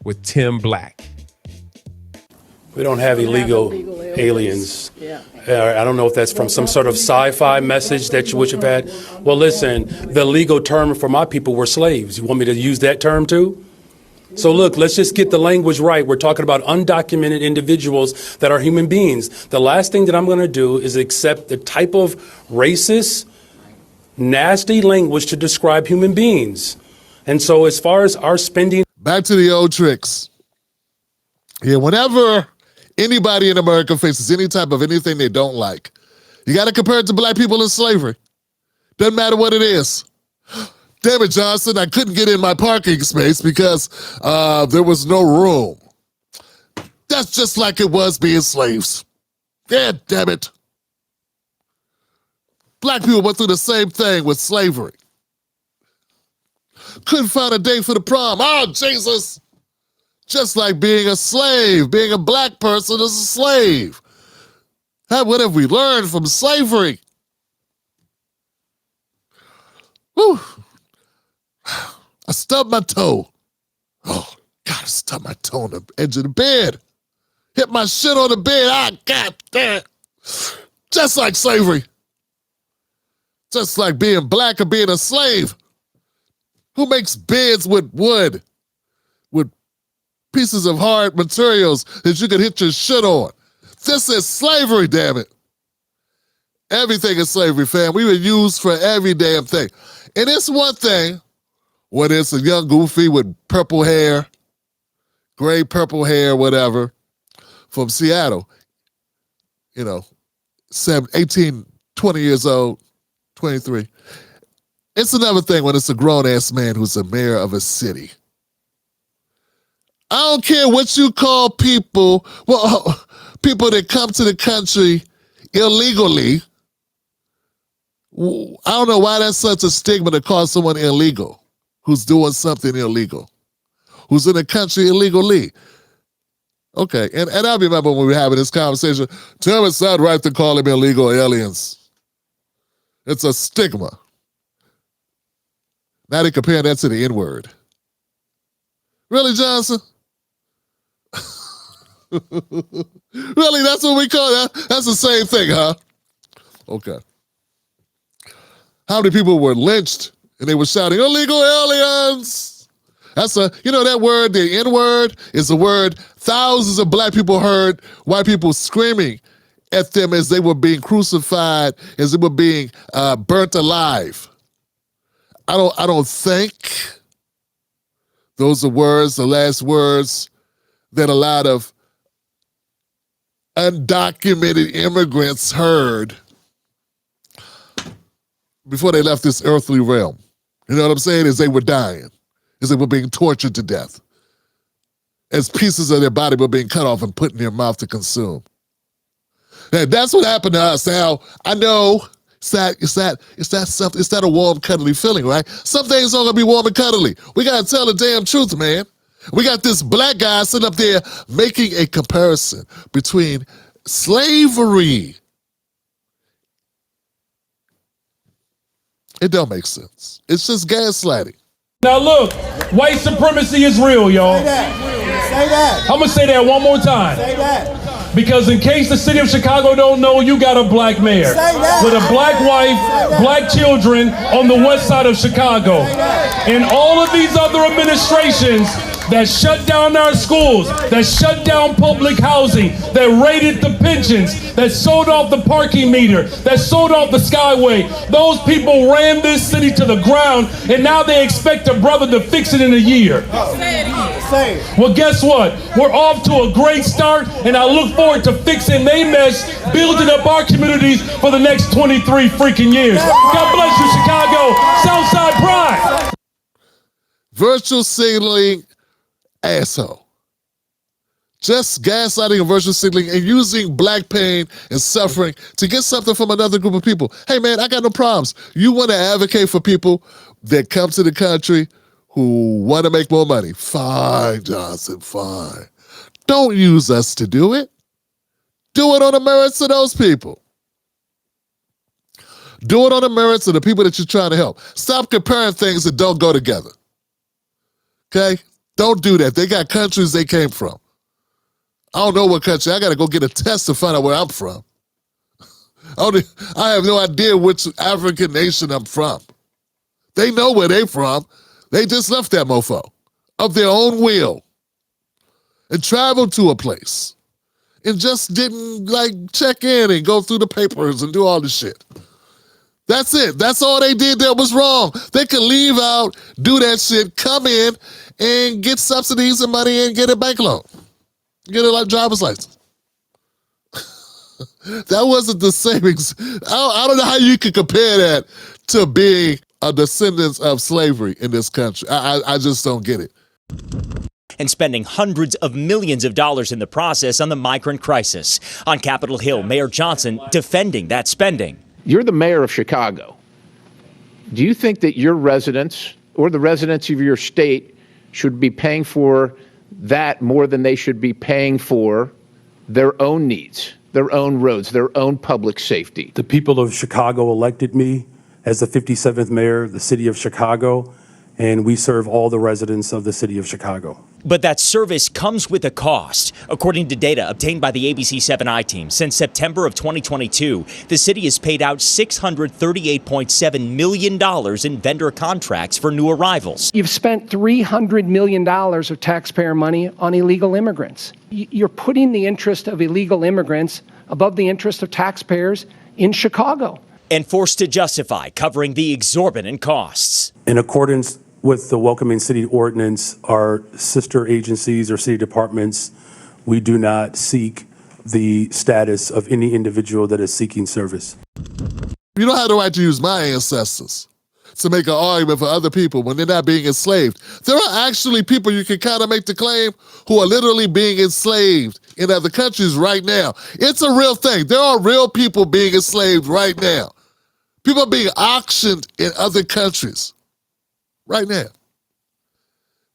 with Tim Black. We don't have illegal aliens. Yeah. I don't know if that's from some sort of sci-fi message that you wish you've had. Well, listen, the legal term for my people were slaves. You want me to use that term too? So look, let's just get the language right. We're talking about undocumented individuals that are human beings. The last thing that I'm going to do is accept the type of racist, nasty language to describe human beings. And so as far as our spending... Back to the old tricks. Yeah, whenever anybody in America faces any type of anything they don't like, you got to compare it to black people in slavery. Doesn't matter what it is. Damn it, Johnson, I couldn't get in my parking space because there was no room. That's just like it was being slaves. Yeah, damn it. Black people went through the same thing with slavery. Couldn't find a date for the prom. Oh, Jesus. Just like being a slave, being a black person is a slave. What have we learned from slavery? Whew. I stubbed my toe. Oh, God, I stubbed my toe on the edge of the bed. Hit my shit on the bed. Ah, God damn. Just like slavery. Just like being black or being a slave. Who makes beds with wood? With pieces of hard materials that you can hit your shit on. This is slavery, damn it. Everything is slavery, fam. We were used for every damn thing. And it's one thing when it's a young goofy with purple hair, gray purple hair, whatever, from Seattle, 18, 20 years old, 23. It's another thing when it's a grown-ass man who's a mayor of a city. I don't care what you call people, people that come to the country illegally. I don't know why that's such a stigma to call someone illegal who's doing something illegal, who's in the country illegally. Okay, and I remember when we were having this conversation, Tim, it's not right to call them illegal aliens. It's a stigma. Now they compare that to the N-word. Really, Johnson? Really, that's what we call that? That's the same thing, huh? Okay. How many people were lynched and they were shouting, illegal aliens? That's that word, the N-word, is a word thousands of black people heard white people screaming at them as they were being crucified, as they were being burnt alive. I don't think those are words, the last words that a lot of undocumented immigrants heard before they left this earthly realm. You know what I'm saying? As they were dying, as they were being tortured to death, as pieces of their body were being cut off and put in their mouth to consume. Now, that's what happened to us. Now, I know it's that a warm, cuddly feeling, right? Some things aren't gonna be warm and cuddly. We gotta tell the damn truth, man. We got this black guy sitting up there making a comparison between slavery. It don't make sense. It's just gaslighting. Now look, white supremacy is real, y'all. Say that. Say that. I'm gonna say that one more time. Say that. Because in case the city of Chicago don't know, you got a black mayor with a black wife, black children on the west side of Chicago. And all of these other administrations that shut down our schools, that shut down public housing, that raided the pensions, that sold off the parking meter, that sold off the Skyway. Those people ran this city to the ground, and now they expect a brother to fix it in a year. Say it again. Say it. Well, guess what? We're off to a great start, and I look forward to fixing they mess, building up our communities for the next 23 freaking years. God bless you, Chicago. Southside Pride. Virtual signaling asshole. Just gaslighting and virtual signaling and using black pain and suffering to get something from another group of people. Hey, man, I got no problems. You want to advocate for people that come to the country who want to make more money. Fine, Johnson, fine. Don't use us to do it. Do it on the merits of those people. Do it on the merits of the people that you're trying to help. Stop comparing things that don't go together. Okay? Don't do that. They got countries they came from. I don't know what country. I got to go get a test to find out where I'm from. I have no idea which African nation I'm from. They know where they from. They just left that mofo of their own will and traveled to a place and just didn't check in and go through the papers and do all this shit. That's it. That's all they did that was wrong. They could leave out, do that shit, come in, and get subsidies and money and get a bank loan. Get a driver's license. That wasn't the savings. I don't know how you could compare that to being a descendant of slavery in this country. I just don't get it. And spending hundreds of millions of dollars in the process on the migrant crisis. On Capitol Hill, Mayor Johnson defending that spending. You're the mayor of Chicago. Do you think that your residents or the residents of your state should be paying for that more than they should be paying for their own needs, their own roads, their own public safety? The people of Chicago elected me as the 57th mayor of the city of Chicago, and we serve all the residents of the city of Chicago. But that service comes with a cost. According to data obtained by the ABC 7i team, since September of 2022, the city has paid out $638.7 million in vendor contracts for new arrivals. You've spent $300 million of taxpayer money on illegal immigrants. You're putting the interest of illegal immigrants above the interest of taxpayers in Chicago. And forced to justify covering the exorbitant costs. In accordance with the Welcoming City Ordinance, our sister agencies or city departments, we do not seek the status of any individual that is seeking service. You don't have the right to use my ancestors to make an argument for other people when they're not being enslaved. There are actually people you can kind of make the claim who are literally being enslaved in other countries right now. It's a real thing. There are real people being enslaved right now. People are being auctioned in other countries right now.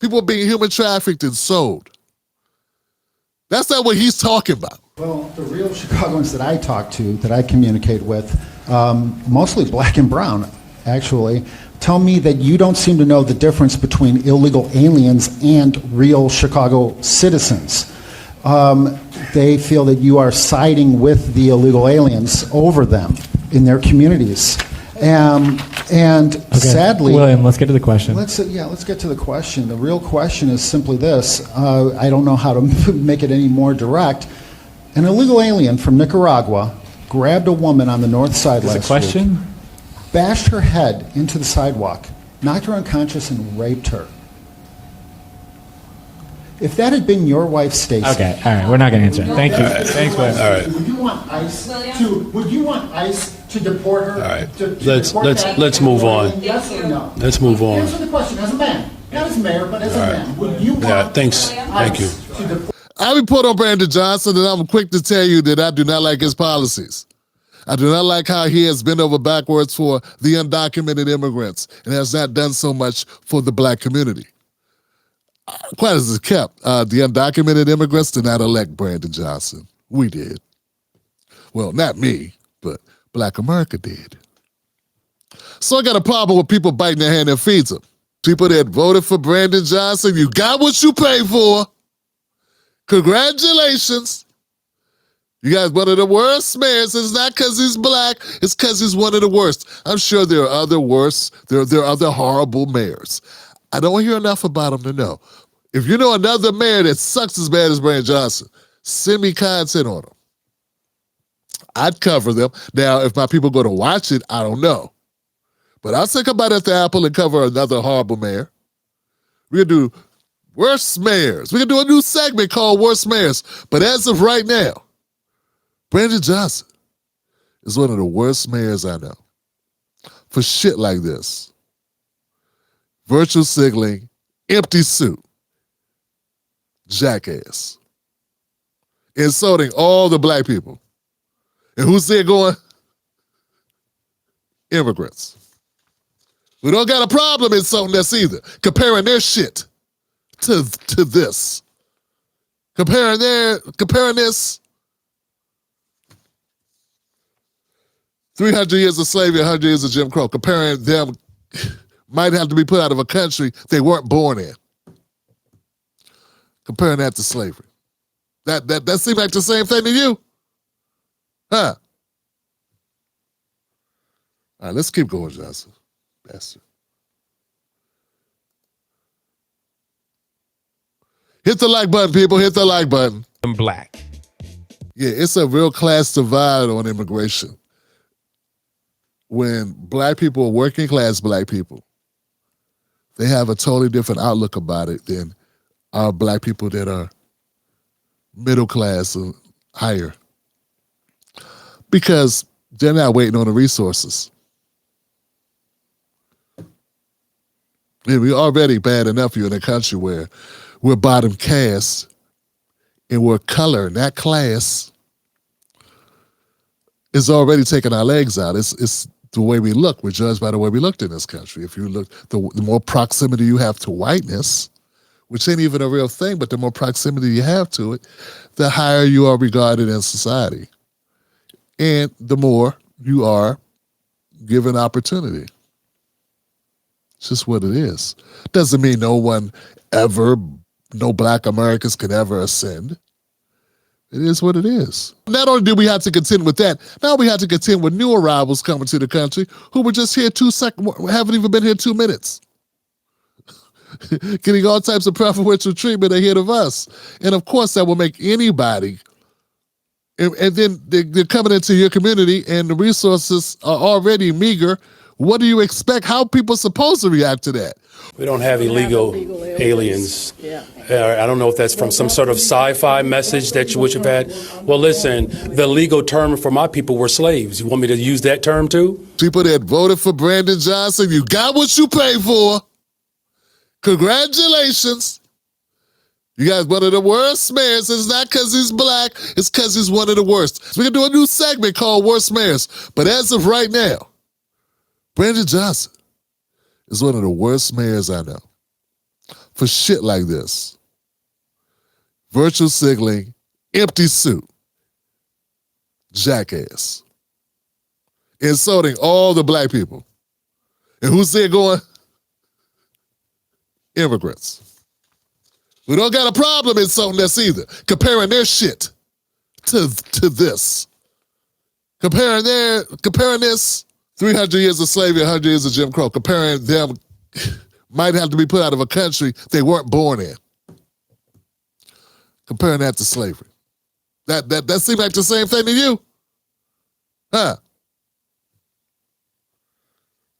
People are being human trafficked and sold. That's not what he's talking about. Well, the real Chicagoans that I talk to, that I communicate with, mostly black and brown, actually, tell me that you don't seem to know the difference between illegal aliens and real Chicago citizens. They feel that you are siding with the illegal aliens over them in their communities. And sadly, William, let's get to the question. Let's get to the question. The real question is simply this. I don't know how to make it any more direct. An illegal alien from Nicaragua grabbed a woman on the north side last week, bashed her head into the sidewalk, knocked her unconscious, and raped her. If that had been your wife, Stacey. Okay, all right, we're not going to answer it. Thank you. Thanks, William. All right. Would you want ICE to deport her? All right. To Let's move on. Yes or no? Let's move on. Answer the question as a man, not as mayor, but as a man. Would you want thanks. Thank you. ICE to deport? I report on Brandon Johnson, and I'm quick to tell you that I do not like his policies. I do not like how he has bent over backwards for the undocumented immigrants and has not done so much for the black community. Quite as it's kept, the undocumented immigrants did not elect Brandon Johnson. We did. Well, not me, but Black America did. So I got a problem with people biting their hand that feeds them. People that voted for Brandon Johnson, you got what you paid for. Congratulations. You guys, one of the worst mayors. It's not because he's black. It's because he's one of the worst. I'm sure there are other worse. There are other horrible mayors. I don't hear enough about him to know. If you know another mayor that sucks as bad as Brandon Johnson, send me content on him. I'd cover them. Now, if my people go to watch it, I don't know. But I'll take a bite at the apple and cover another horrible mayor. We're going to do worst mayors. We're going to do a new segment called Worst Mayors. But as of right now, Brandon Johnson is one of the worst mayors I know. For shit like this. Virtual signaling, empty suit, jackass. Insulting all the black people. And who's there going? Immigrants. We don't got a problem insulting us either. Comparing their shit to this. Comparing this 300 years of slavery, 100 years of Jim Crow. Comparing them might have to be put out of a country they weren't born in. Comparing that to slavery. That seems like the same thing to you? Huh? All right, let's keep going, Johnson. Bastard. Hit the like button, people. Hit the like button. I'm black. Yeah, it's a real class divide on immigration. When black people are working class black people, they have a totally different outlook about it than our black people that are middle class and higher. Because they're not waiting on the resources. And we're already bad enough here in a country where we're bottom caste and we're color, not class, is already taking our legs out. It's the way we look. We're judged by the way we looked in this country. If you look, the more proximity you have to whiteness, which ain't even a real thing, but the more proximity you have to it, the higher you are regarded in society. And the more you are given opportunity. It's just what it is. Doesn't mean no black Americans can ever ascend. It is what it is. Not only do we have to contend with that, now we have to contend with new arrivals coming to the country who were just here haven't even been here 2 minutes. Getting all types of preferential treatment ahead of us. And of course that will make anybody, and then they're coming into your community and the resources are already meager. What do you expect? How are people supposed to react to that? We don't have illegal aliens. Yeah. I don't know if that's from some sort of sci-fi message that you wish have had. Well, listen, the legal term for my people were slaves. You want me to use that term too? People that voted for Brandon Johnson, you got what you paid for. Congratulations. You guys one of the worst mayors. It's not because he's black. It's because he's one of the worst. So we can do a new segment called Worst Mayors. But as of right now, Brandon Johnson is one of the worst mayors I know. For shit like this. Virtual signaling, empty suit, jackass. Insulting all the black people. And who's there going? Immigrants. We don't got a problem insulting us either. Comparing their shit to this. Comparing this 300 years of slavery, 100 years of Jim Crow. Comparing them might have to be put out of a country they weren't born in. Comparing that to slavery. That seems like the same thing to you? Huh?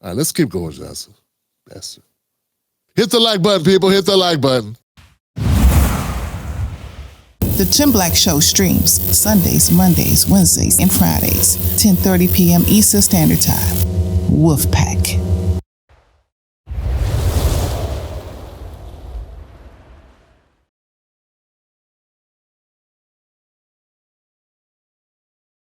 All right, let's keep going, Johnson. Bastard. Hit the like button, people. Hit the like button. The Jim Black Show streams Sundays, Mondays, Wednesdays, and Fridays, 10:30 p.m. Eastern Standard Time. Wolfpack.